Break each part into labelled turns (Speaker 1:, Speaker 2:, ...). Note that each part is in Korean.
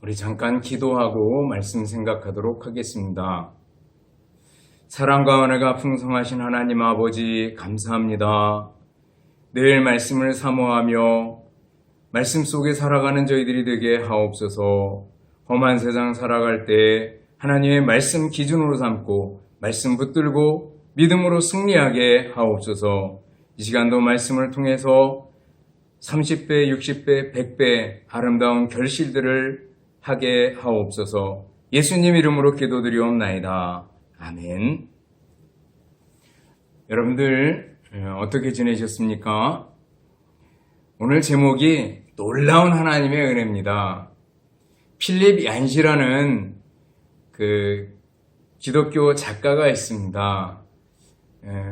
Speaker 1: 우리 잠깐 기도하고 말씀 생각하도록 하겠습니다. 사랑과 은혜가 풍성하신 하나님 아버지 감사합니다. 늘 말씀을 사모하며 말씀 속에 살아가는 저희들이 되게 하옵소서. 험한 세상 살아갈 때 하나님의 말씀 기준으로 삼고 말씀 붙들고 믿음으로 승리하게 하옵소서. 이 시간도 말씀을 통해서 30배, 60배, 100배 아름다운 결실들을 하게 하옵소서. 예수님 이름으로 기도드리옵나이다. 아멘. 여러분들 어떻게 지내셨습니까? 오늘 제목이 놀라운 하나님의 은혜입니다. 필립 얀시라는 기독교 작가가 있습니다.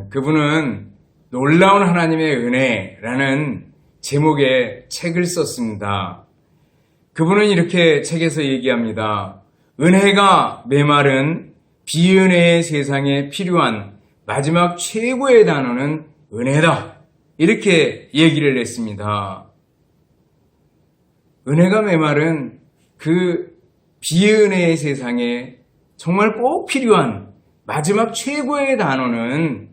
Speaker 1: 그분은 놀라운 하나님의 은혜라는 제목의 책을 썼습니다. 그분은 이렇게 책에서 얘기합니다. 은혜가 메마른 비은혜의 세상에 필요한 마지막 최고의 단어는 은혜다. 이렇게 얘기를 했습니다. 은혜가 메마른 그 비은혜의 세상에 정말 꼭 필요한 마지막 최고의 단어는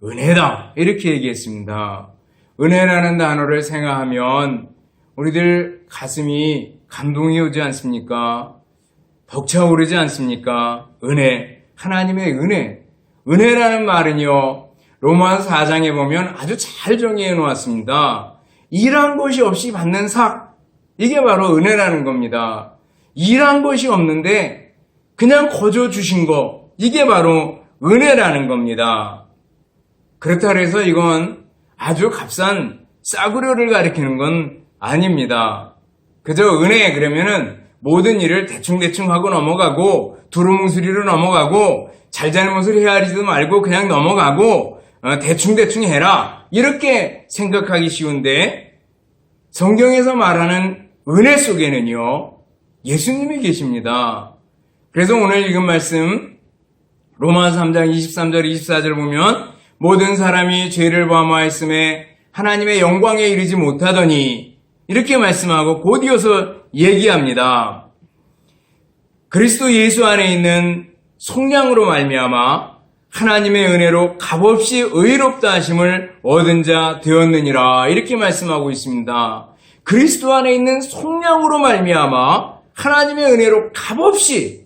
Speaker 1: 은혜다. 이렇게 얘기했습니다. 은혜라는 단어를 생각하면 우리들 가슴이 감동이 오지 않습니까? 벅차오르지 않습니까? 은혜, 하나님의 은혜. 은혜라는 말은요, 로마서 4장에 보면 아주 잘 정의해 놓았습니다. 일한 것이 없이 받는 삭, 이게 바로 은혜라는 겁니다. 일한 것이 없는데 그냥 거저 주신 거, 이게 바로 은혜라는 겁니다. 그렇다 해서 이건 아주 값싼 싸구려를 가리키는 건 아닙니다. 그저 은혜 그러면은 모든 일을 대충대충 하고 넘어가고 두루뭉술이로 넘어가고 잘잘못을 헤아리지도 말고 그냥 넘어가고 대충대충 해라 이렇게 생각하기 쉬운데 성경에서 말하는 은혜 속에는요 예수님이 계십니다. 그래서 오늘 읽은 말씀 로마서 3장 23절 24절 보면 모든 사람이 죄를 범하였음에 하나님의 영광에 이르지 못하더니 이렇게 말씀하고 곧 이어서 얘기합니다. 그리스도 예수 안에 있는 속량으로 말미암아 하나님의 은혜로 값없이 의롭다 하심을 얻은 자 되었느니라 이렇게 말씀하고 있습니다. 그리스도 안에 있는 속량으로 말미암아 하나님의 은혜로 값없이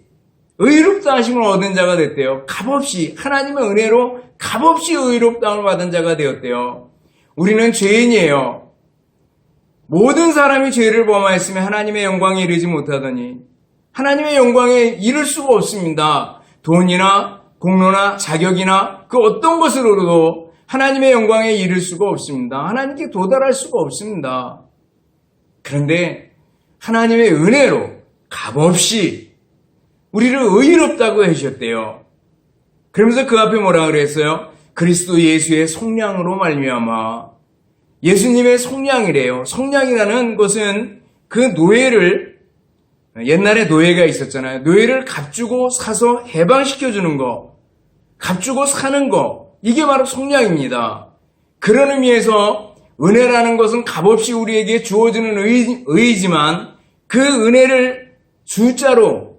Speaker 1: 의롭다 하심을 얻은 자가 됐대요. 값없이 하나님의 은혜로 값없이 의롭다함을 받은 자가 되었대요. 우리는 죄인이에요. 모든 사람이 죄를 범하였으며 하나님의 영광에 이르지 못하더니 하나님의 영광에 이를 수가 없습니다. 돈이나 공로나 자격이나 그 어떤 것으로도 하나님의 영광에 이를 수가 없습니다. 하나님께 도달할 수가 없습니다. 그런데 하나님의 은혜로 값없이 우리를 의롭다고 해주셨대요. 그러면서 그 앞에 뭐라 그랬어요? 그리스도 예수의 속량으로 말미암아 예수님의 속량이래요. 속량이라는 것은 그 노예를 옛날에 노예가 있었잖아요. 노예를 값주고 사서 해방시켜주는 거, 값주고 사는 거 이게 바로 속량입니다. 그런 의미에서 은혜라는 것은 값없이 우리에게 주어지는 의지만 그 은혜를 숫자로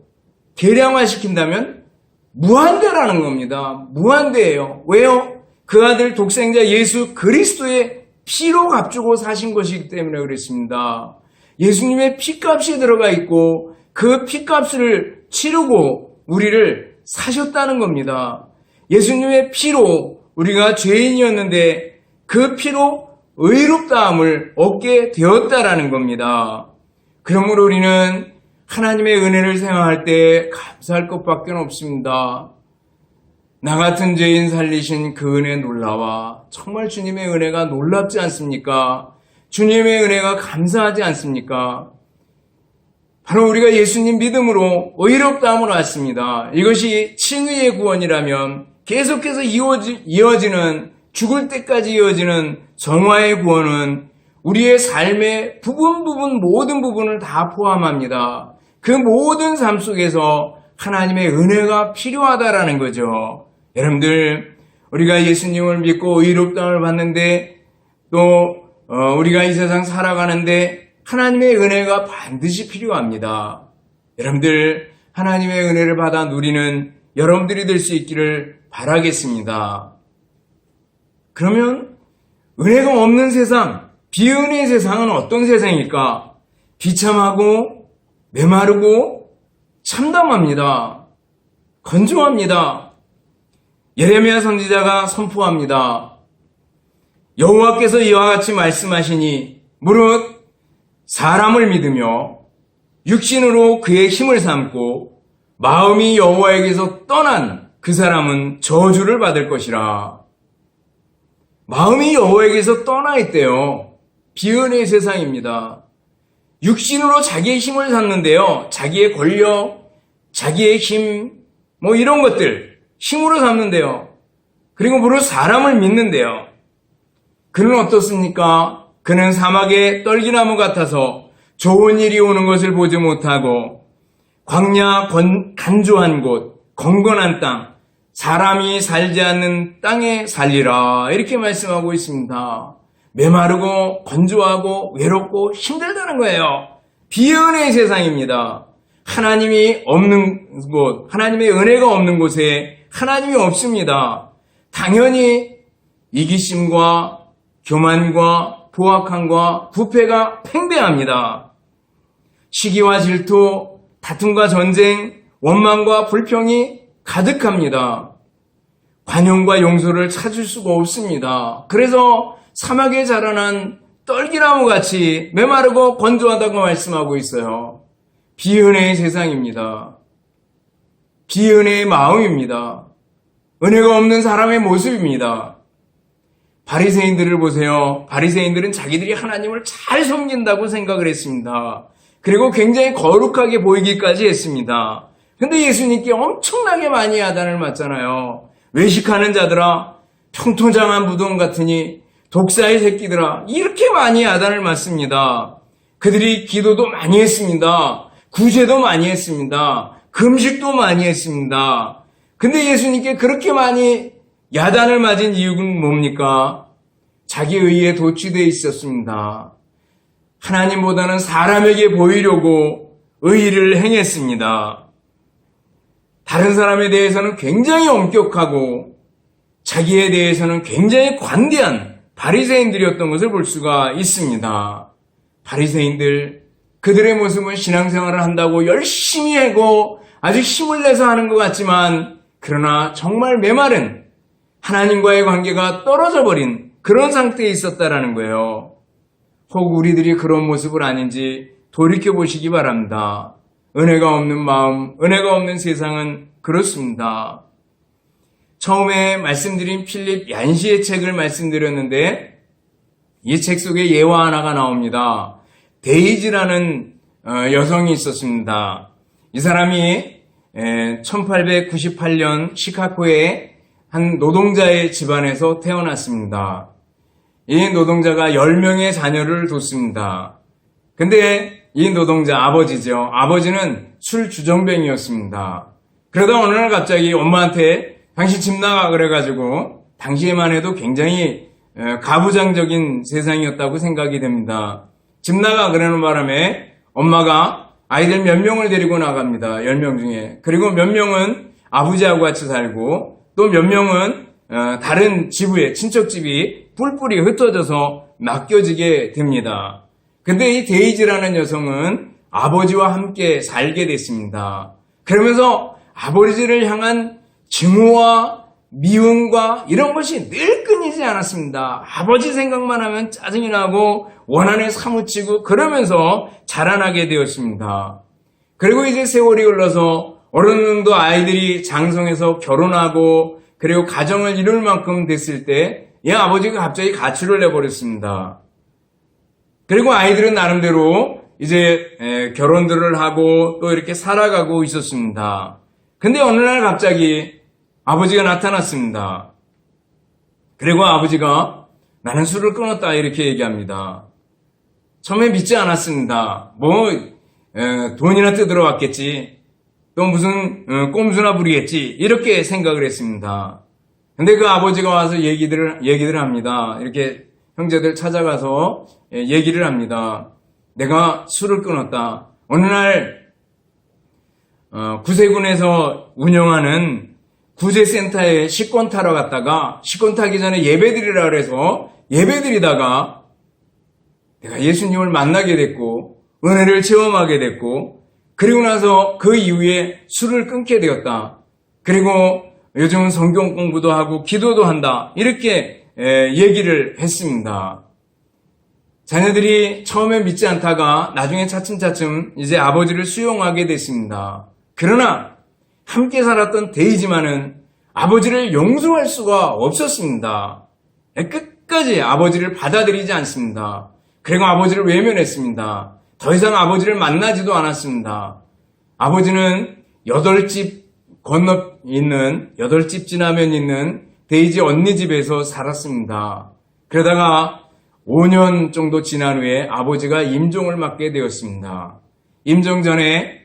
Speaker 1: 계량화시킨다면 무한대라는 겁니다. 무한대예요. 왜요? 그 아들 독생자 예수 그리스도의 피로 값주고 사신 것이기 때문에 그렇습니다. 예수님의 피값이 들어가 있고 그 피값을 치르고 우리를 사셨다는 겁니다. 예수님의 피로 우리가 죄인이었는데 그 피로 의롭다함을 얻게 되었다라는 겁니다. 그러므로 우리는 하나님의 은혜를 생각할 때 감사할 것밖에 없습니다. 나 같은 죄인 살리신 그 은혜 놀라와 정말 주님의 은혜가 놀랍지 않습니까? 주님의 은혜가 감사하지 않습니까? 바로 우리가 예수님 믿음으로 의롭다함을 얻습니다. 이것이 칭의의 구원이라면 계속해서 이어지는 죽을 때까지 이어지는 정화의 구원은 우리의 삶의 모든 부분을 다 포함합니다. 그 모든 삶 속에서 하나님의 은혜가 필요하다라는 거죠. 여러분들 우리가 예수님을 믿고 의롭다함을 받는데 또 우리가 이 세상 살아가는데 하나님의 은혜가 반드시 필요합니다. 여러분들 하나님의 은혜를 받아 누리는 여러분들이 될 수 있기를 바라겠습니다. 그러면 은혜가 없는 세상, 비은혜의 세상은 어떤 세상일까? 비참하고 메마르고 참담합니다. 건조합니다. 예레미야 선지자가 선포합니다. 여호와께서 이와 같이 말씀하시니 무릇 사람을 믿으며 육신으로 그의 힘을 삼고 마음이 여호와에게서 떠난 그 사람은 저주를 받을 것이라. 마음이 여호와에게서 떠나 있대요. 비은혜의 세상입니다. 육신으로 자기의 힘을 삼는데요. 자기의 권력, 자기의 힘, 이런 것들 힘으로 삼는데요. 그리고 무릇 사람을 믿는데요. 그는 어떻습니까? 그는 사막의 떨기나무 같아서 좋은 일이 오는 것을 보지 못하고 광야 간조한 곳, 건건한 땅, 사람이 살지 않는 땅에 살리라 이렇게 말씀하고 있습니다. 메마르고 건조하고 외롭고 힘들다는 거예요. 비은혜의 세상입니다. 하나님이 없는 곳, 하나님의 은혜가 없는 곳에 하나님이 없습니다. 당연히 이기심과 교만과 포악함과 부패가 팽배합니다. 시기와 질투, 다툼과 전쟁, 원망과 불평이 가득합니다. 관용과 용서를 찾을 수가 없습니다. 그래서 사막에 자라난 떨기나무같이 메마르고 건조하다고 말씀하고 있어요. 비은혜의 세상입니다. 비은혜의 마음입니다. 은혜가 없는 사람의 모습입니다. 바리새인들을 보세요. 바리새인들은 자기들이 하나님을 잘 섬긴다고 생각을 했습니다. 그리고 굉장히 거룩하게 보이기까지 했습니다. 근데 예수님께 엄청나게 많이 야단을 맞잖아요. 외식하는 자들아, 평토장한 무덤 같으니 독사의 새끼들아, 이렇게 많이 야단을 맞습니다. 그들이 기도도 많이 했습니다. 구제도 많이 했습니다. 금식도 많이 했습니다. 근데 예수님께 그렇게 많이 야단을 맞은 이유는 뭡니까? 자기 의에 도취되어 있었습니다. 하나님보다는 사람에게 보이려고 의의를 행했습니다. 다른 사람에 대해서는 굉장히 엄격하고 자기에 대해서는 굉장히 관대한 바리새인들이었던 것을 볼 수가 있습니다. 바리새인들, 그들의 모습은 신앙생활을 한다고 열심히 하고 아주 힘을 내서 하는 것 같지만 그러나 정말 메마른 하나님과의 관계가 떨어져 버린 그런 상태에 있었다라는 거예요. 혹 우리들이 그런 모습을 아닌지 돌이켜보시기 바랍니다. 은혜가 없는 마음, 은혜가 없는 세상은 그렇습니다. 처음에 말씀드린 필립 얀시의 책을 말씀드렸는데 이 책 속에 예화 하나가 나옵니다. 데이지라는 여성이 있었습니다. 이 사람이 1898년 시카고의 한 노동자의 집안에서 태어났습니다. 이 노동자가 10명의 자녀를 뒀습니다. 근데 이 노동자 아버지죠. 아버지는 술 주정뱅이였습니다. 그러다 어느 날 갑자기 엄마한테 당신 집 나가 그래가지고 당시에만 해도 굉장히 가부장적인 세상이었다고 생각이 됩니다. 집 나가 그러는 바람에 엄마가 아이들 몇 명을 데리고 나갑니다. 10명 중에. 그리고 몇 명은 아버지하고 같이 살고 또 몇 명은 다른 지부에 친척집이 뿔뿔이 흩어져서 맡겨지게 됩니다. 근데 이 데이지라는 여성은 아버지와 함께 살게 됐습니다. 그러면서 아버지를 향한 증오와 미움과 이런 것이 늘 끊이지 않았습니다. 아버지 생각만 하면 짜증이 나고 원한에 사무치고 그러면서 자라나게 되었습니다. 그리고 이제 세월이 흘러서 어느 정도 아이들이 장성해서 결혼하고 그리고 가정을 이룰 만큼 됐을 때 이 아버지가 갑자기 가출을 내버렸습니다. 그리고 아이들은 나름대로 이제 결혼들을 하고 또 이렇게 살아가고 있었습니다. 근데 어느 날 갑자기 아버지가 나타났습니다. 그리고 아버지가 나는 술을 끊었다 이렇게 얘기합니다. 처음에 믿지 않았습니다. 돈이나 뜯으러 왔겠지. 또 무슨 꼼수나 부리겠지. 이렇게 생각을 했습니다. 근데 그 아버지가 와서 얘기들을 합니다. 이렇게 형제들 찾아가서 얘기를 합니다. 내가 술을 끊었다. 어느 날 구세군에서 운영하는 구제센터에 식권 타러 갔다가 식권 타기 전에 예배드리라 그래서 예배드리다가 내가 예수님을 만나게 됐고 은혜를 체험하게 됐고 그리고 나서 그 이후에 술을 끊게 되었다. 그리고 요즘은 성경 공부도 하고 기도도 한다. 이렇게 얘기를 했습니다. 자녀들이 처음에 믿지 않다가 나중에 차츰차츰 이제 아버지를 수용하게 됐습니다. 그러나 함께 살았던 데이지만은 아버지를 용서할 수가 없었습니다. 끝까지 아버지를 받아들이지 않습니다. 그리고 아버지를 외면했습니다. 더 이상 아버지를 만나지도 않았습니다. 아버지는 8집 건너 있는 8집 지나면 있는 데이지 언니 집에서 살았습니다. 그러다가 5년 정도 지난 후에 아버지가 임종을 맞게 되었습니다. 임종 전에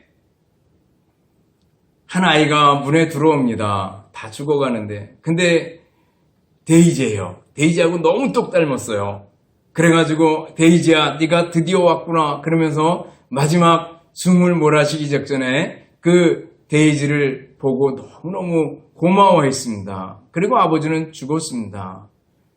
Speaker 1: 한 아이가 문에 들어옵니다. 다 죽어가는데. 근데 데이지예요. 데이지하고 너무 똑 닮았어요. 그래가지고 데이지야 네가 드디어 왔구나 그러면서 마지막 숨을 몰아쉬기 직전에 그 데이지를 보고 너무너무 고마워했습니다. 그리고 아버지는 죽었습니다.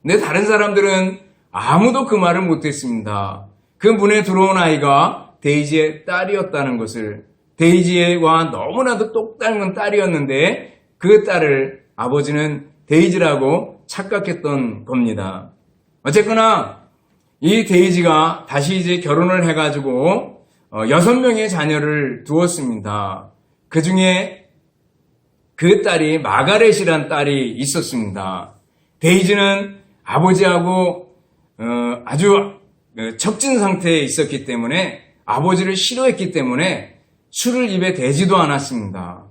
Speaker 1: 근데 다른 사람들은 아무도 그 말을 못했습니다. 그 문에 들어온 아이가 데이지의 딸이었다는 것을, 데이지와 너무나도 똑 닮은 딸이었는데 그 딸을 아버지는 데이지라고 착각했던 겁니다. 어쨌거나 이 데이지가 다시 이제 결혼을 해가지고 6명의 자녀를 두었습니다. 그 중에 그 딸이 마가렛이란 딸이 있었습니다. 데이지는 아버지하고 아주 척진 상태에 있었기 때문에 아버지를 싫어했기 때문에 술을 입에 대지도 않았습니다.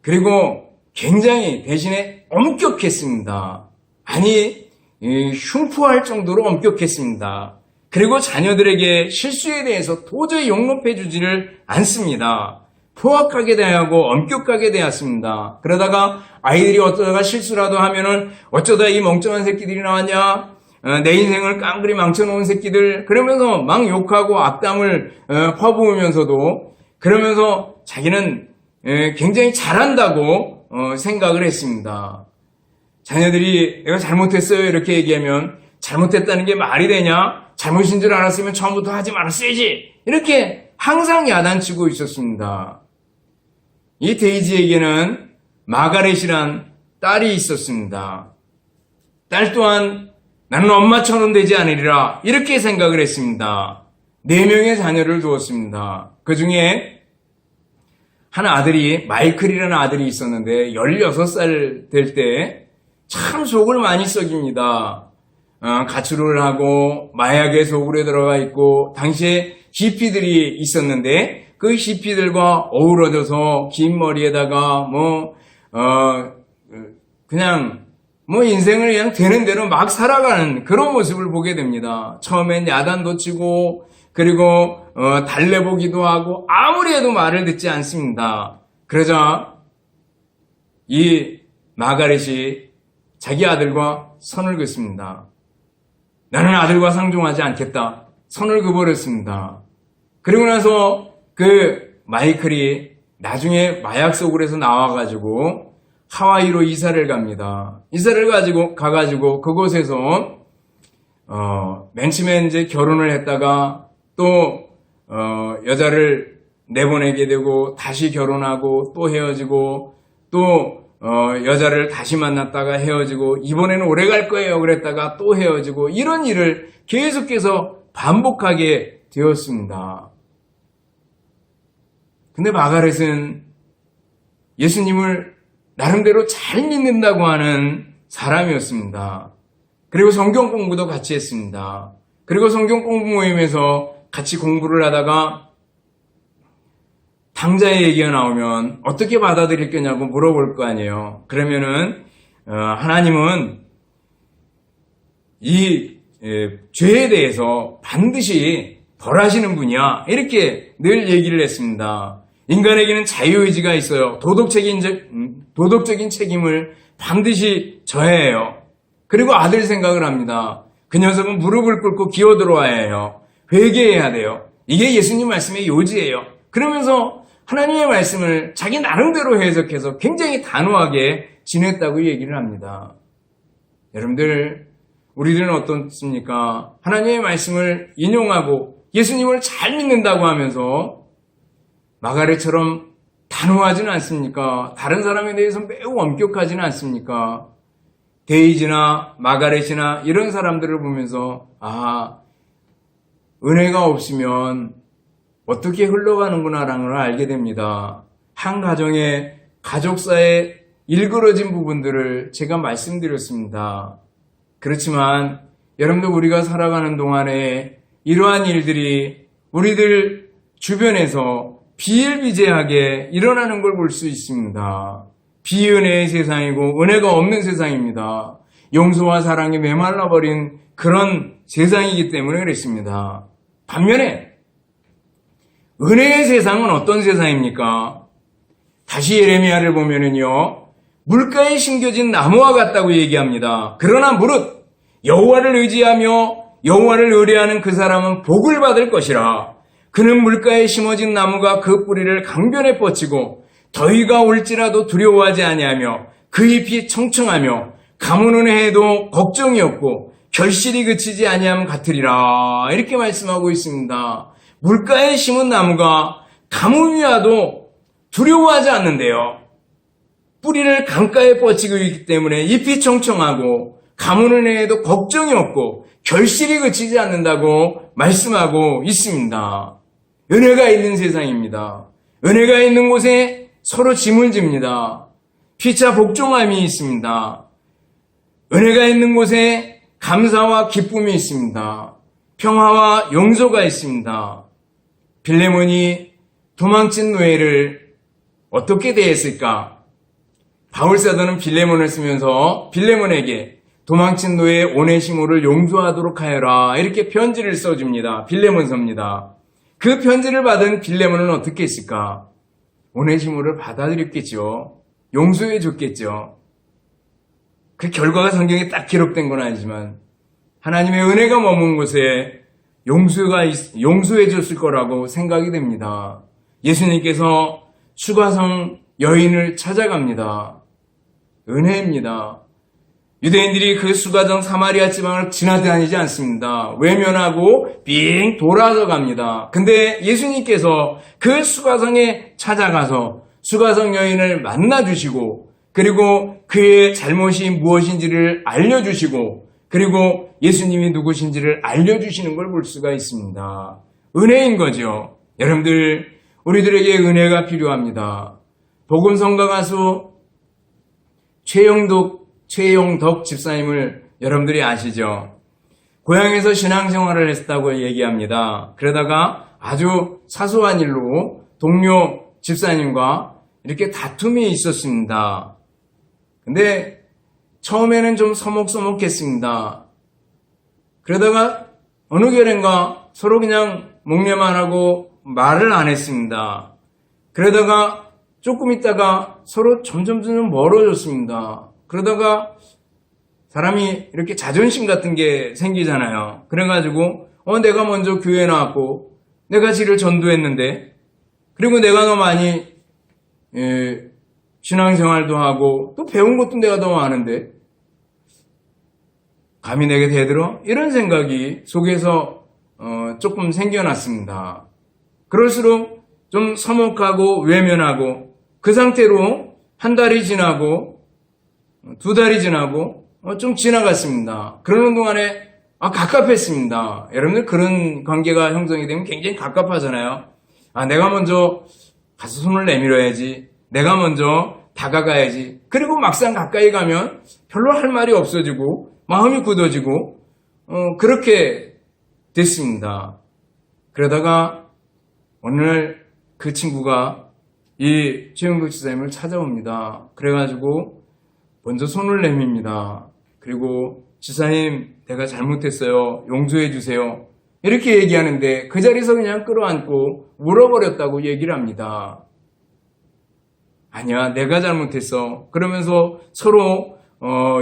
Speaker 1: 그리고 굉장히 대신에 엄격했습니다. 아니 흉포할 정도로 엄격했습니다. 그리고 자녀들에게 실수에 대해서 도저히 용납해주지를 않습니다. 포악하게 대하고 엄격하게 대했습니다. 그러다가 아이들이 어쩌다가 실수라도 하면은 어쩌다 이 멍청한 새끼들이 나왔냐? 내 인생을 깡그리 망쳐놓은 새끼들 그러면서 막 욕하고 악담을 퍼부으면서도 그러면서 자기는 굉장히 잘한다고 생각을 했습니다. 자녀들이 내가 잘못했어요 이렇게 얘기하면 잘못했다는 게 말이 되냐? 잘못인 줄 알았으면 처음부터 하지 말았어야지 이렇게 항상 야단치고 있었습니다. 이 데이지에게는 마가렛이란 딸이 있었습니다. 딸 또한 나는 엄마처럼 되지 않으리라 이렇게 생각을 했습니다. 4명의 자녀를 두었습니다. 그 중에 한 아들이 마이클이라는 아들이 있었는데 16살 될 때 참 속을 많이 썩입니다. 가출을 하고 마약의 속으로 들어가 있고 당시에 히피들이 있었는데 그 히피들과 어우러져서 긴 머리에다가 그냥 인생을 그냥 되는 대로 막 살아가는 그런 모습을 보게 됩니다. 처음엔 야단도 치고 그리고 달래보기도 하고 아무리 해도 말을 듣지 않습니다. 그러자 이 마가렛이 자기 아들과 선을 긋습니다. 나는 아들과 상종하지 않겠다. 선을 그어버렸습니다. 그리고 나서 그 마이클이 나중에 마약 속으로서 나와가지고 하와이로 이사를 갑니다. 이사를 가가지고 그곳에서 맨 처음에 이제 결혼을 했다가 또 여자를 내보내게 되고 다시 결혼하고 또 헤어지고 또 여자를 다시 만났다가 헤어지고 이번에는 오래 갈 거예요 그랬다가 또 헤어지고 이런 일을 계속해서 반복하게 되었습니다. 근데 마가렛은 예수님을 나름대로 잘 믿는다고 하는 사람이었습니다. 그리고 성경 공부도 같이 했습니다. 그리고 성경 공부 모임에서 같이 공부를 하다가 당자의 얘기가 나오면 어떻게 받아들일 거냐고 물어볼 거 아니에요. 그러면은 하나님은 이 죄에 대해서 반드시 벌하시는 분이야 이렇게 늘 얘기를 했습니다. 인간에게는 자유의지가 있어요. 도덕적인 책임을 반드시 져야 해요. 그리고 아들 생각을 합니다. 그 녀석은 무릎을 꿇고 기어 들어와야 해요. 회개해야 돼요. 이게 예수님 말씀의 요지예요. 그러면서 하나님의 말씀을 자기 나름대로 해석해서 굉장히 단호하게 지냈다고 얘기를 합니다. 여러분들, 우리들은 어떻습니까? 하나님의 말씀을 인용하고 예수님을 잘 믿는다고 하면서 마가렛처럼 단호하지는 않습니까? 다른 사람에 대해서 매우 엄격하지는 않습니까? 데이지나 마가렛이나 이런 사람들을 보면서 은혜가 없으면 어떻게 흘러가는구나라는 걸 알게 됩니다. 한 가정의 가족사에 일그러진 부분들을 제가 말씀드렸습니다. 그렇지만 여러분들, 우리가 살아가는 동안에 이러한 일들이 우리들 주변에서 비일비재하게 일어나는 걸 볼 수 있습니다. 비은혜의 세상이고 은혜가 없는 세상입니다. 용서와 사랑이 메말라버린 그런 세상이기 때문에 그렇습니다. 반면에 은혜의 세상은 어떤 세상입니까? 다시 예레미야를 보면은요, 물가에 심겨진 나무와 같다고 얘기합니다. 그러나 무릇 여호와를 의지하며 여호와를 의뢰하는 그 사람은 복을 받을 것이라. 그는 물가에 심어진 나무가 그 뿌리를 강변에 뻗치고 더위가 올지라도 두려워하지 아니하며 그 잎이 청청하며 가뭄은 해도 걱정이 없고 결실이 그치지 아니함 같으리라. 이렇게 말씀하고 있습니다. 물가에 심은 나무가 가뭄이 와도 두려워하지 않는데요. 뿌리를 강가에 뻗치고 있기 때문에 잎이 청청하고 가뭄은 해도 걱정이 없고 결실이 그치지 않는다고 말씀하고 있습니다. 은혜가 있는 세상입니다. 은혜가 있는 곳에 서로 짐을 집니다. 피차 복종함이 있습니다. 은혜가 있는 곳에 감사와 기쁨이 있습니다. 평화와 용서가 있습니다. 빌레몬이 도망친 노예를 어떻게 대했을까? 바울사도는 빌레몬을 쓰면서 빌레몬에게 도망친 노예 오네시모를 용서하도록 하여라, 이렇게 편지를 써줍니다. 빌레몬서입니다. 그 편지를 받은 빌레몬은 어떻게 했을까? 오네시모를 받아들였겠죠. 용서해 줬겠죠. 그 결과가 성경에 딱 기록된 건 아니지만 하나님의 은혜가 머문 곳에 용서해 줬을 거라고 생각이 됩니다. 예수님께서 수가성 여인을 찾아갑니다. 은혜입니다. 유대인들이 그 수가성 사마리아 지방을 지나다니지 않습니다. 외면하고 빙 돌아서 갑니다. 근데 예수님께서 그 수가성에 찾아가서 수가성 여인을 만나주시고, 그리고 그의 잘못이 무엇인지를 알려주시고, 그리고 예수님이 누구신지를 알려주시는 걸 볼 수가 있습니다. 은혜인 거죠. 여러분들, 우리들에게 은혜가 필요합니다. 복음성가 가수 최영덕 집사님을 여러분들이 아시죠? 고향에서 신앙생활을 했다고 얘기합니다. 그러다가 아주 사소한 일로 동료 집사님과 이렇게 다툼이 있었습니다. 근데 처음에는 좀 서먹서먹했습니다. 그러다가 어느 결엔가 서로 그냥 목례만 하고 말을 안 했습니다. 그러다가 조금 있다가 서로 점점 멀어졌습니다. 그러다가 사람이 이렇게 자존심 같은 게 생기잖아요. 그래가지고 내가 먼저 교회 나왔고 내가 지를 전도했는데, 그리고 내가 더 많이 신앙생활도 하고 또 배운 것도 내가 더 많은데 감히 내게 대들어? 이런 생각이 속에서 조금 생겨났습니다. 그럴수록 좀 서먹하고 외면하고 그 상태로 한 달이 지나고 두 달이 지나고 좀 지나갔습니다. 그러는 동안에 갑갑했습니다. 여러분들 그런 관계가 형성이 되면 굉장히 갑갑하잖아요. 내가 먼저 가서 손을 내밀어야지. 내가 먼저 다가가야지. 그리고 막상 가까이 가면 별로 할 말이 없어지고 마음이 굳어지고 그렇게 됐습니다. 그러다가 어느 날 그 친구가 이 최영덕 지사님을 찾아옵니다. 그래가지고 먼저 손을 내밉니다. 그리고 지사님, 내가 잘못했어요. 용서해 주세요. 이렇게 얘기하는데 그 자리에서 그냥 끌어안고 울어버렸다고 얘기를 합니다. 아니야, 내가 잘못했어. 그러면서 서로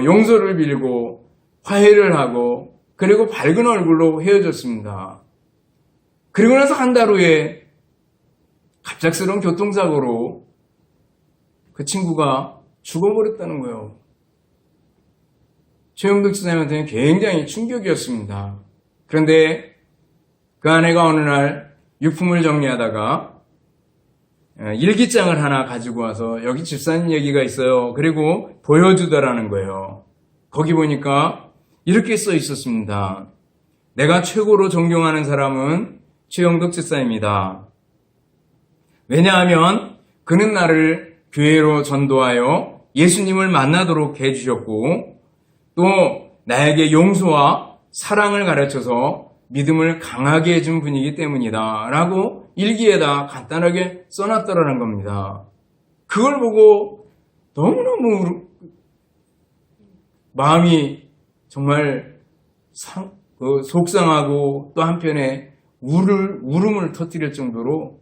Speaker 1: 용서를 빌고 화해를 하고, 그리고 밝은 얼굴로 헤어졌습니다. 그리고 나서 한 달 후에 갑작스러운 교통사고로 그 친구가 죽어버렸다는 거예요. 최영덕 집사님한테는 굉장히 충격이었습니다. 그런데 그 아내가 어느 날 유품을 정리하다가 일기장을 하나 가지고 와서 여기 집사님 얘기가 있어요. 그리고 보여주더라는 거예요. 거기 보니까 이렇게 써 있었습니다. 내가 최고로 존경하는 사람은 최영덕 집사입니다. 왜냐하면 그는 나를 교회로 전도하여 예수님을 만나도록 해주셨고 또 나에게 용서와 사랑을 가르쳐서 믿음을 강하게 해준 분이기 때문이다 라고 일기에다 간단하게 써놨더라는 겁니다. 그걸 보고 너무너무 마음이 정말 속상하고 또 한편에 울음을 터뜨릴 정도로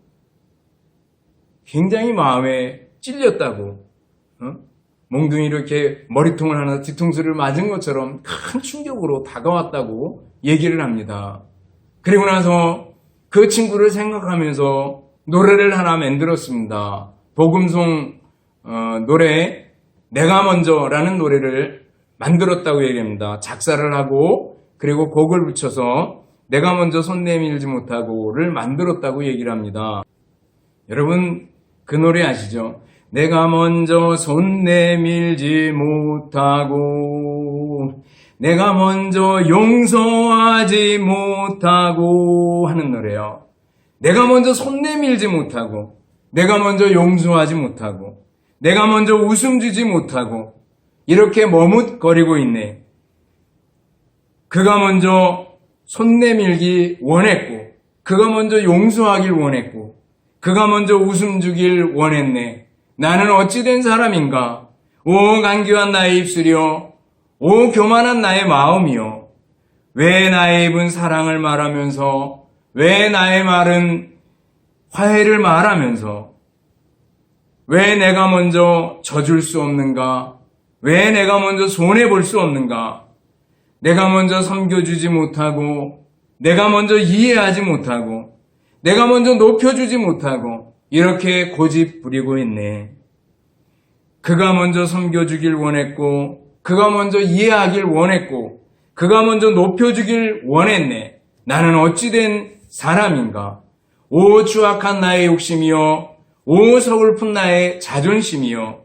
Speaker 1: 굉장히 마음에 찔렸다고, 몽둥이 이렇게 머리통을 하나 뒤통수를 맞은 것처럼 큰 충격으로 다가왔다고 얘기를 합니다. 그리고 나서 그 친구를 생각하면서 노래를 하나 만들었습니다. 복음송 노래 내가 먼저라는 노래를 만들었다고 얘기합니다. 작사를 하고 그리고 곡을 붙여서 내가 먼저 손 내밀지 못하고를 만들었다고 얘기를 합니다. 여러분 그 노래 아시죠? 내가 먼저 손 내밀지 못하고 내가 먼저 용서하지 못하고 하는 노래요. 내가 먼저 손 내밀지 못하고 내가 먼저 용서하지 못하고 내가 먼저 웃음 주지 못하고 이렇게 머뭇거리고 있네. 그가 먼저 손 내밀기 원했고 그가 먼저 용서하길 원했고 그가 먼저 웃음 주길 원했네. 나는 어찌된 사람인가? 오 간교한 나의 입술이여 오 교만한 나의 마음이여 왜 나의 입은 사랑을 말하면서 왜 나의 말은 화해를 말하면서 왜 내가 먼저 져줄 수 없는가? 왜 내가 먼저 손해볼 수 없는가? 내가 먼저 섬겨주지 못하고 내가 먼저 이해하지 못하고 내가 먼저 높여주지 못하고 이렇게 고집 부리고 있네. 그가 먼저 섬겨주길 원했고 그가 먼저 이해하길 원했고 그가 먼저 높여주길 원했네. 나는 어찌된 사람인가? 오 추악한 나의 욕심이여 오 서글픈 나의 자존심이여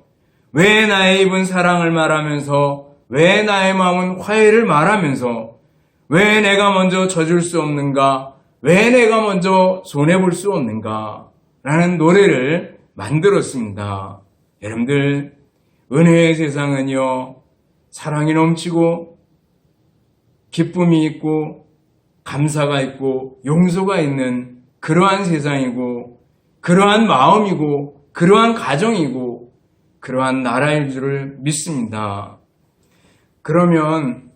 Speaker 1: 왜 나의 입은 사랑을 말하면서 왜 나의 마음은 화해를 말하면서 왜 내가 먼저 져줄 수 없는가? 왜 내가 먼저 손해볼 수 없는가? 라는 노래를 만들었습니다. 여러분들 은혜의 세상은요 사랑이 넘치고 기쁨이 있고 감사가 있고 용서가 있는 그러한 세상이고 그러한 마음이고 그러한 가정이고 그러한 나라인 줄을 믿습니다. 그러면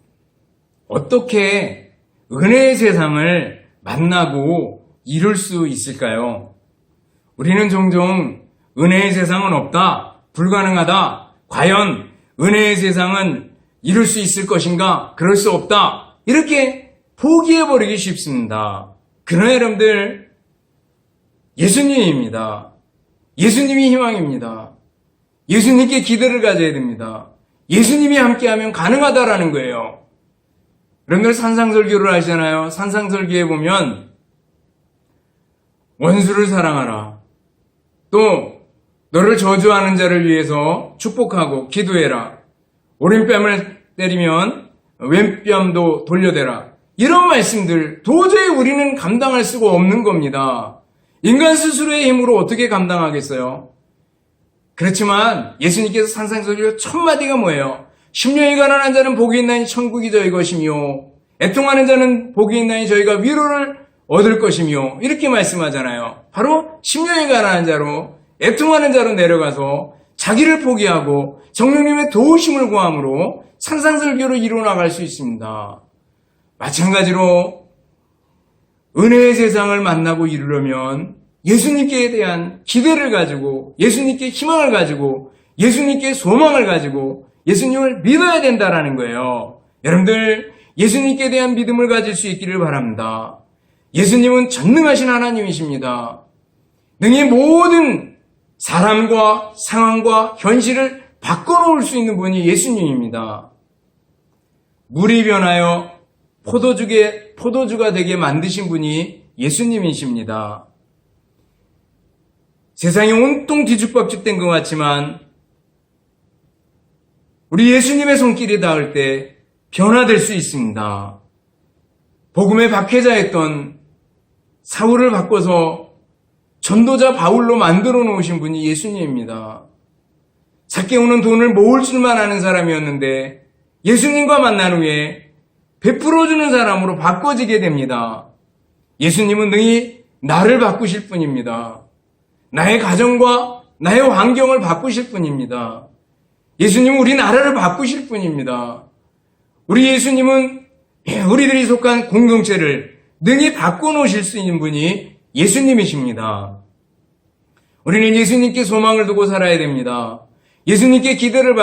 Speaker 1: 어떻게 은혜의 세상을 만나고 이룰 수 있을까요? 우리는 종종 은혜의 세상은 없다, 불가능하다, 과연 은혜의 세상은 이룰 수 있을 것인가? 그럴 수 없다. 이렇게 포기해버리기 쉽습니다. 그러나 여러분들 예수님입니다. 예수님이 희망입니다. 예수님께 기대를 가져야 됩니다. 예수님이 함께하면 가능하다라는 거예요. 여러분들 산상설교를 하시잖아요. 산상설교에 보면 원수를 사랑하라. 또 너를 저주하는 자를 위해서 축복하고 기도해라. 오른뺨을 때리면 왼뺨도 돌려대라. 이런 말씀들 도저히 우리는 감당할 수가 없는 겁니다. 인간 스스로의 힘으로 어떻게 감당하겠어요? 그렇지만 예수님께서 산상설교 첫 마디가 뭐예요? 심령이 가난한 자는 복이 있나니 천국이 저희 것이며 애통하는 자는 복이 있나니 저희가 위로를 얻을 것이며 이렇게 말씀하잖아요. 바로 심령이 가난한 자로 애통하는 자로 내려가서 자기를 포기하고 성령님의 도우심을 구함으로 산상설교를 이루어나갈 수 있습니다. 마찬가지로 은혜의 세상을 만나고 이루려면 예수님께 대한 기대를 가지고 예수님께 희망을 가지고 예수님께 소망을 가지고 예수님을 믿어야 된다라는 거예요. 여러분들 예수님께 대한 믿음을 가질 수 있기를 바랍니다. 예수님은 전능하신 하나님이십니다. 능히 모든 사람과 상황과 현실을 바꿔놓을 수 있는 분이 예수님입니다. 물이 변하여 포도주가 되게 만드신 분이 예수님이십니다. 세상이 온통 뒤죽박죽된 것 같지만 우리 예수님의 손길이 닿을 때 변화될 수 있습니다. 복음의 박해자였던 사울을 바꿔서 전도자 바울로 만들어 놓으신 분이 예수님입니다. 삭개오는 돈을 모을 줄만 아는 사람이었는데 예수님과 만난 후에 베풀어주는 사람으로 바꿔지게 됩니다. 예수님은 능히 나를 바꾸실 분입니다. 나의 가정과 나의 환경을 바꾸실 분입니다. 예수님은 우리 나라를 바꾸실 분입니다. 우리 예수님은 우리들이 속한 공동체를 능히 바꿔놓으실 수 있는 분이 예수님이십니다. 우리는 예수님께 소망을 두고 살아야 됩니다. 예수님께 기대를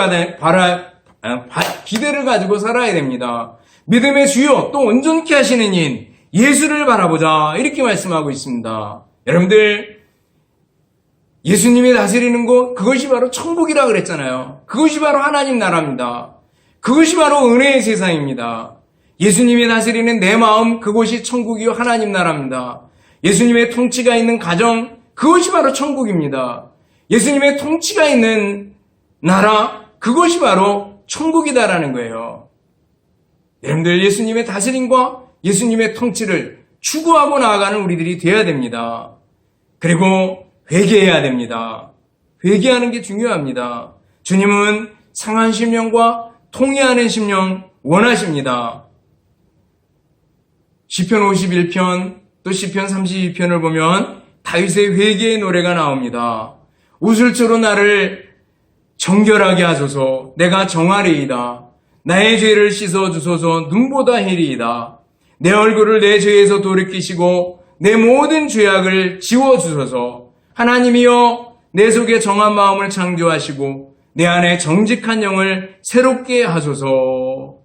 Speaker 1: 가지고 살아야 됩니다. 믿음의 주요 또 온전케 하시는 인 예수를 바라보자 이렇게 말씀하고 있습니다. 여러분들 예수님이 다스리는 곳 그것이 바로 천국이라 그랬잖아요. 그것이 바로 하나님 나라입니다. 그것이 바로 은혜의 세상입니다. 예수님이 다스리는 내 마음 그곳이 천국이요 하나님 나라입니다. 예수님의 통치가 있는 가정 그것이 바로 천국입니다. 예수님의 통치가 있는 나라 그것이 바로 천국이다라는 거예요. 여러분들 예수님의 다스림과 예수님의 통치를 추구하고 나아가는 우리들이 되어야 됩니다. 그리고 회개해야 됩니다. 회개하는 게 중요합니다. 주님은 상한 심령과 통회하는 심령 원하십니다. 시편 51편 또 시편 32편을 보면 다윗의 회개의 노래가 나옵니다. 우슬초로 나를 정결하게 하소서 내가 정하리이다. 나의 죄를 씻어주소서 눈보다 해리이다. 내 얼굴을 내 죄에서 돌이키시고 내 모든 죄악을 지워주소서. 하나님이여 내 속에 정한 마음을 창조하시고 내 안에 정직한 영을 새롭게 하소서.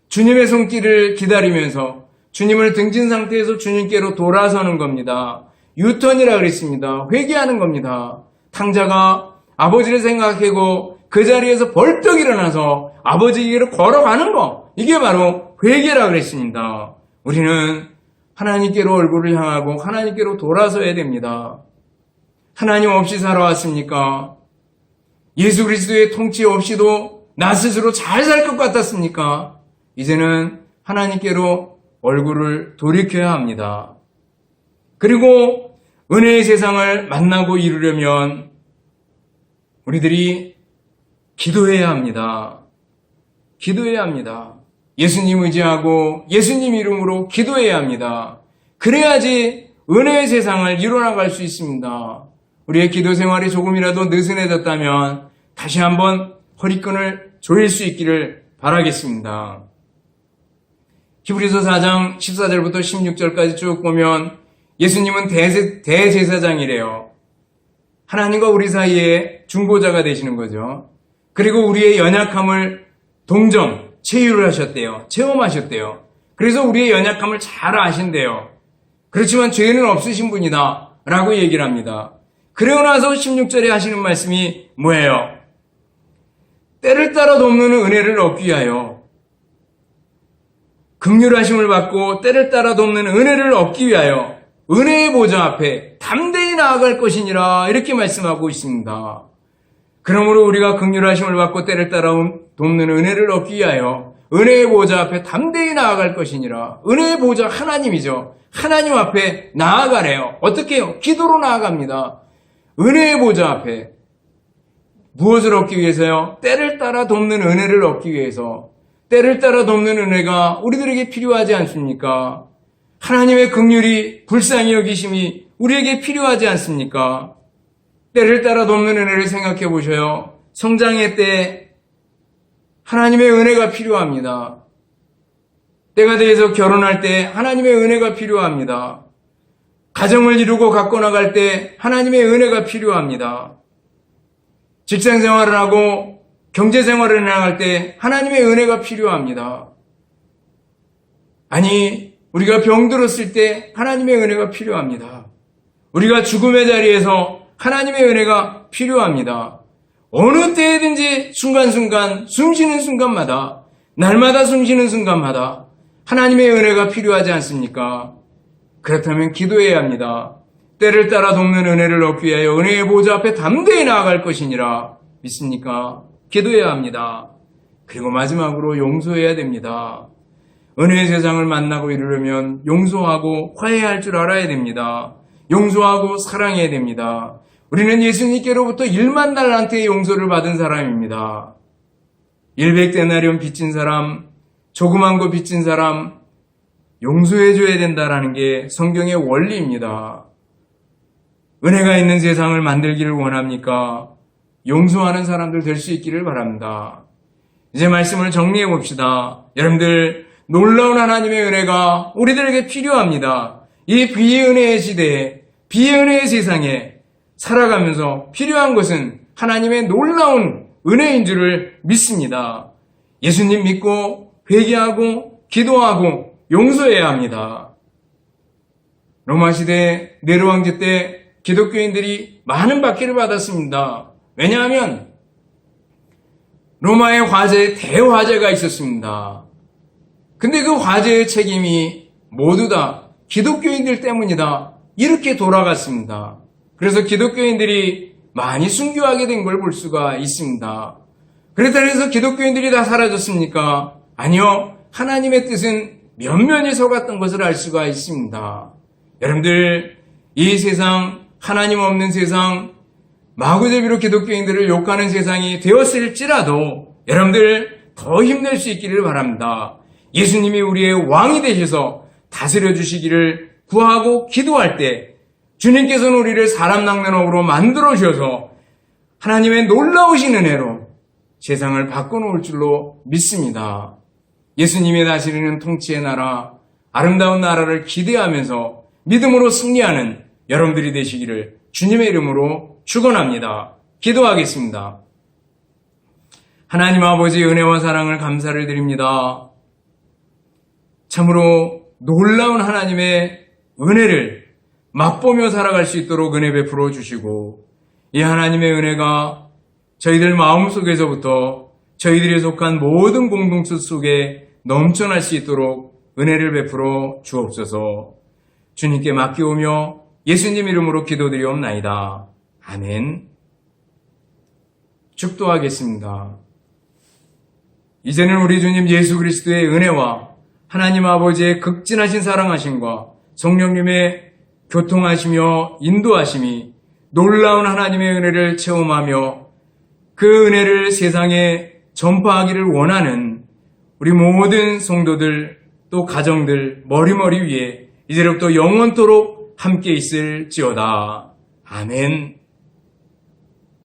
Speaker 1: 주님의 손길을 기다리면서 주님을 등진 상태에서 주님께로 돌아서는 겁니다. 유턴이라 그랬습니다. 회개하는 겁니다. 탕자가 아버지를 생각하고 그 자리에서 벌떡 일어나서 아버지에게로 걸어가는 거 이게 바로 회개라 그랬습니다. 우리는 하나님께로 얼굴을 향하고 하나님께로 돌아서야 됩니다. 하나님 없이 살아왔습니까? 예수 그리스도의 통치 없이도 나 스스로 잘 살 것 같았습니까? 이제는 하나님께로 얼굴을 돌이켜야 합니다. 그리고 은혜의 세상을 만나고 이루려면 우리들이 기도해야 합니다. 기도해야 합니다. 예수님 의지하고 예수님 이름으로 기도해야 합니다. 그래야지 은혜의 세상을 이뤄나갈 수 있습니다. 우리의 기도 생활이 조금이라도 느슨해졌다면 다시 한번 허리끈을 조일 수 있기를 바라겠습니다. 히브리서 4장 14절부터 16절까지 쭉 보면 예수님은 대제사장이래요. 하나님과 우리 사이에 중보자가 되시는 거죠. 그리고 우리의 연약함을 체유를 하셨대요. 체험하셨대요. 그래서 우리의 연약함을 잘 아신대요. 그렇지만 죄는 없으신 분이다 라고 얘기를 합니다. 그러고 나서 16절에 하시는 말씀이 뭐예요? 때를 따라 돕는 은혜를 얻기 위하여 긍휼하심을 받고 때를 따라 돕는 은혜를 얻기 위하여 은혜의 보좌 앞에 담대히 나아갈 것이니라 이렇게 말씀하고 있습니다. 그러므로 우리가 긍휼하심을 받고 때를 따라 돕는 은혜를 얻기 위하여 은혜의 보좌 앞에 담대히 나아갈 것이니라. 은혜의 보좌 하나님이죠. 하나님 앞에 나아가래요. 어떻게 해요? 기도로 나아갑니다. 은혜의 보좌 앞에 무엇을 얻기 위해서요? 때를 따라 돕는 은혜를 얻기 위해서. 때를 따라 돕는 은혜가 우리들에게 필요하지 않습니까? 하나님의 긍휼이 불쌍히 여기심이 우리에게 필요하지 않습니까? 때를 따라 돕는 은혜를 생각해 보셔요. 성장의 때 하나님의 은혜가 필요합니다. 때가 돼서 결혼할 때 하나님의 은혜가 필요합니다. 가정을 이루고 갖고 나갈 때 하나님의 은혜가 필요합니다. 직장 생활을 하고 경제 생활을 나갈 때 하나님의 은혜가 필요합니다. 아니, 우리가 병들었을 때 하나님의 은혜가 필요합니다. 우리가 죽음의 자리에서 하나님의 은혜가 필요합니다. 어느 때든지 순간순간 숨쉬는 순간마다 날마다 숨쉬는 순간마다 하나님의 은혜가 필요하지 않습니까? 그렇다면 기도해야 합니다. 때를 따라 돕는 은혜를 얻기 위하여 은혜의 보좌 앞에 담대히 나아갈 것이니라. 믿습니까? 기도해야 합니다. 그리고 마지막으로 용서해야 됩니다. 은혜의 세상을 만나고 이르려면 용서하고 화해할 줄 알아야 됩니다. 용서하고 사랑해야 됩니다. 우리는 예수님께로부터 1만 달란트의 용서를 받은 사람입니다. 100데나리온 빚진 사람, 조그만 거 빚진 사람 용서해줘야 된다는 게 성경의 원리입니다. 은혜가 있는 세상을 만들기를 원합니까? 용서하는 사람들 될 수 있기를 바랍니다. 이제 말씀을 정리해 봅시다. 여러분들, 놀라운 하나님의 은혜가 우리들에게 필요합니다. 이 비은혜의 시대에, 비은혜의 세상에 살아가면서 필요한 것은 하나님의 놀라운 은혜인 줄을 믿습니다. 예수님 믿고 회개하고 기도하고 용서해야 합니다. 로마 시대 네로 황제 때 기독교인들이 많은 박해를 받았습니다. 왜냐하면 로마의 화재에 대화재가 있었습니다. 근데 그 화재의 책임이 모두 다 기독교인들 때문이다. 이렇게 돌아갔습니다. 그래서 기독교인들이 많이 순교하게 된 걸 볼 수가 있습니다. 그렇다고 해서 기독교인들이 다 사라졌습니까? 아니요. 하나님의 뜻은 면면이 속았던 것을 알 수가 있습니다. 여러분들, 이 세상, 하나님 없는 세상, 마구잡이로 기독교인들을 욕하는 세상이 되었을지라도 여러분들 더 힘낼 수 있기를 바랍니다. 예수님이 우리의 왕이 되셔서 다스려 주시기를 구하고 기도할 때 주님께서는 우리를 사람 낚는 업으로 만들어 주셔서 하나님의 놀라우신 은혜로 세상을 바꿔놓을 줄로 믿습니다. 예수님이 다스리는 통치의 나라, 아름다운 나라를 기대하면서 믿음으로 승리하는 여러분들이 되시기를 주님의 이름으로 축원합니다. 기도하겠습니다. 하나님 아버지 은혜와 사랑을 감사를 드립니다. 참으로 놀라운 하나님의 은혜를 맛보며 살아갈 수 있도록 은혜 베풀어 주시고 이 하나님의 은혜가 저희들 마음속에서부터 저희들이 속한 모든 공동체 속에 넘쳐날 수 있도록 은혜를 베풀어 주옵소서. 주님께 맡기오며 예수님 이름으로 기도드리옵나이다. 아멘. 축도하겠습니다. 이제는 우리 주님 예수 그리스도의 은혜와 하나님 아버지의 극진하신 사랑하심과 성령님의 교통하시며 인도하심이 놀라운 하나님의 은혜를 체험하며 그 은혜를 세상에 전파하기를 원하는 우리 모든 성도들 또 가정들 머리머리 위에 이제로부터 영원토록 함께 있을지어다. 아멘.